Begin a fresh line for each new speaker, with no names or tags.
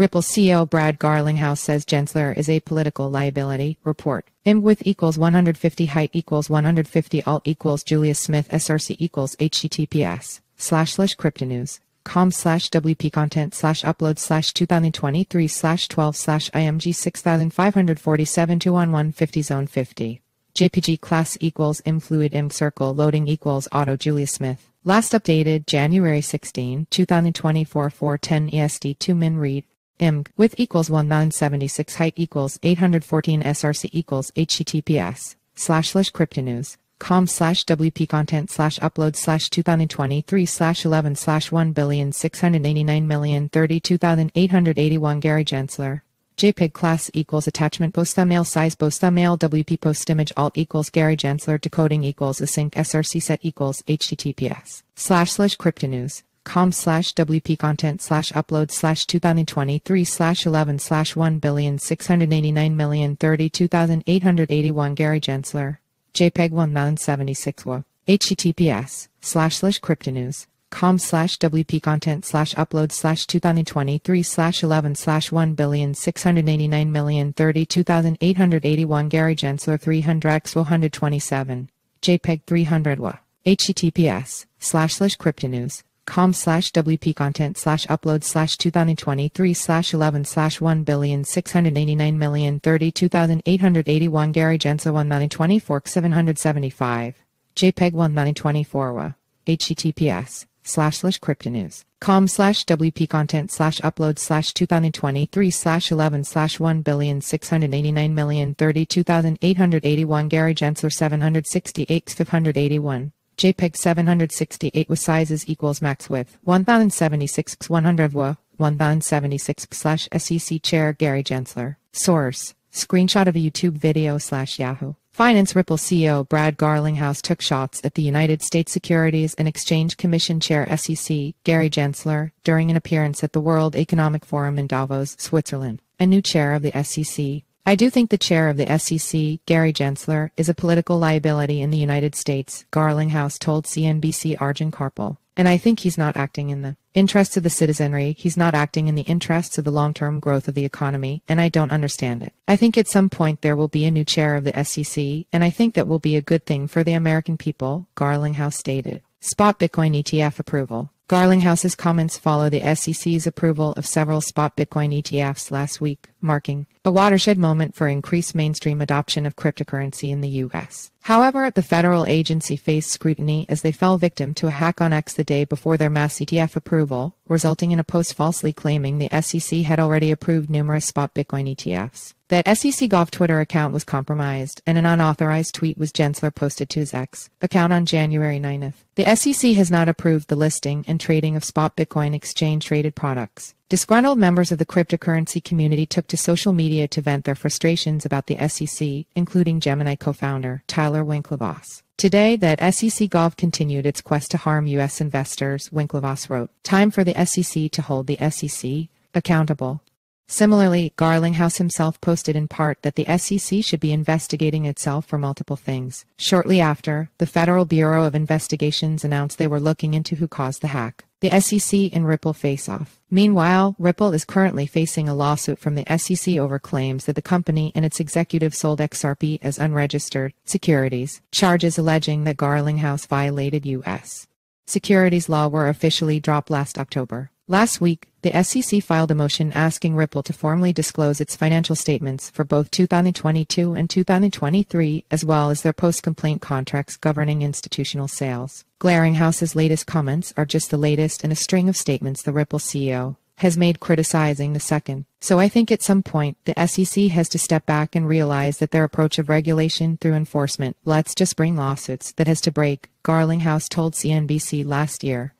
Ripple CEO Brad Garlinghouse says Gensler is a political liability. Report. Im with equals 150 height equals 150 alt equals Julius Smith SRC equals https://cryptonews.com/wp content/upload/2023/12/img 6547 21150 zone 50. JPG class equals im fluid im circle loading equals auto Julius Smith. Last updated January 16, 2024 4:10 EST 2 min read. Im width equals 1976 height equals 814 SRC equals https://cryptonews.com/wp content/upload/2023/11/1,689,032,881 Gary Gensler. JPEG class equals attachment post thumbnail size post thumbnail WP post image alt equals Gary Gensler decoding equals async SRC set equals https://cryptonews.com/wp content/upload/2023/11/1,689,032,881 Gary Gensler. JPEG 1976 WA. https://cryptonews.com/wp content/upload/2023/11/1,689,032,881 Gary Gensler 300x 127. JPEG 300 WA. https://cryptonews.com/wp content/upload/2023/11/1,689,032,881 Gary Gensler 1924 775. JPEG 1924 WA. https://cryptonews.com/wp content/upload/2023/11/1,689,032,881 Gary Gensler 768 581. JPEG 768 with sizes equals max width 1076 x 100 WA 1076/SEC Chair Gary Gensler. Source: screenshot of a YouTube video /Yahoo Finance. Ripple CEO Brad Garlinghouse took shots at the United States Securities and Exchange Commission Chair SEC Gary Gensler during an appearance at the World Economic Forum in Davos, Switzerland. A new chair of the SEC. I do think the chair of the SEC, Gary Gensler, is a political liability in the United States, Garlinghouse told CNBC Arjun Kharpal. And I think he's not acting in the interests of the citizenry, he's not acting in the interests of the long-term growth of the economy, and I don't understand it. I think at some point there will be a new chair of the SEC, and I think that will be a good thing for the American people, Garlinghouse stated. Spot Bitcoin ETF approval. Garlinghouse's comments follow the SEC's approval of several spot Bitcoin ETFs last week, marking a watershed moment for increased mainstream adoption of cryptocurrency in the U.S. However, the federal agency faced scrutiny as they fell victim to a hack on X the day before their mass ETF approval, resulting in a post falsely claiming the SEC had already approved numerous spot Bitcoin ETFs. That SEC Gov Twitter account was compromised, and an unauthorized tweet was Gensler posted to his X account on January 9th. The SEC has not approved the listing and trading of spot Bitcoin exchange-traded products. Disgruntled members of the cryptocurrency community took to social media to vent their frustrations about the SEC, including Gemini co-founder Tyler Winklevoss. Today, that SEC Gov continued its quest to harm U.S. investors, Winklevoss wrote. Time for the SEC to hold the SEC accountable. Similarly, Garlinghouse himself posted in part that the SEC should be investigating itself for multiple things. Shortly after, the Federal Bureau of Investigations announced they were looking into who caused the hack. The SEC and Ripple face off. Meanwhile, Ripple is currently facing a lawsuit from the SEC over claims that the company and its executives sold XRP as unregistered securities, charges alleging that Garlinghouse violated U.S. securities law were officially dropped last October. Last week, the SEC filed a motion asking Ripple to formally disclose its financial statements for both 2022 and 2023, as well as their post-complaint contracts governing institutional sales. Garlinghouse's latest comments are just the latest in a string of statements the Ripple CEO has made criticizing the second. So I think at some point, the SEC has to step back and realize that their approach of regulation through enforcement, let's just bring lawsuits, that has to break, Garlinghouse told CNBC last year.